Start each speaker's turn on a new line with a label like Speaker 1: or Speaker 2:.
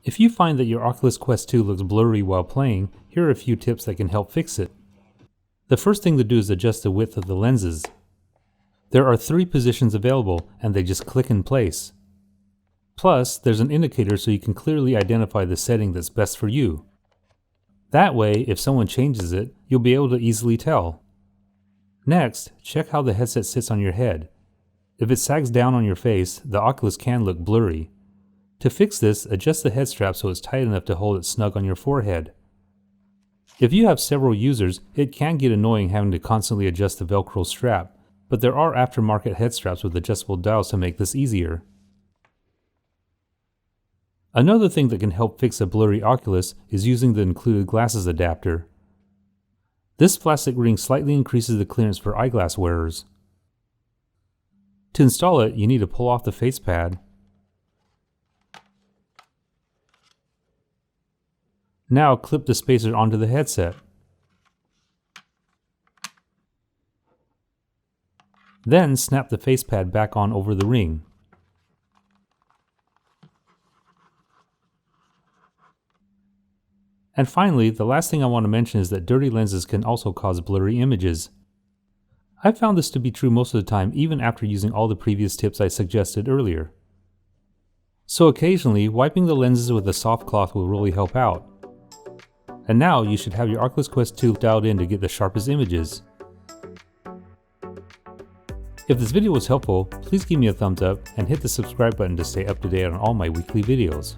Speaker 1: If you find that your Oculus Quest 2 looks blurry while playing, here are a few tips that can help fix it. The first thing to do is adjust the width of the lenses. There are 3 positions available and they just click in place. Plus, there's an indicator so you can clearly identify the setting that's best for you. That way, if someone changes it, you'll be able to easily tell. Next, check how the headset sits on your head. If it sags down on your face, the Oculus can look blurry. To fix this, adjust the head strap so it's tight enough to hold it snug on your forehead. If you have several users, it can get annoying having to constantly adjust the Velcro strap, but there are aftermarket head straps with adjustable dials to make this easier. Another thing that can help fix a blurry Oculus is using the included glasses adapter. This plastic ring slightly increases the clearance for eyeglass wearers. To install it, you need to pull off the face pad. Now clip the spacer onto the headset. Then snap the face pad back on over the ring. And finally, the last thing I want to mention is that dirty lenses can also cause blurry images. I've found this to be true most of the time, even after using all the previous tips I suggested earlier. So occasionally, wiping the lenses with a soft cloth will really help out. And now you should have your Oculus Quest 2 dialed in to get the sharpest images. If this video was helpful, please give me a thumbs up and hit the subscribe button to stay up to date on all my weekly videos.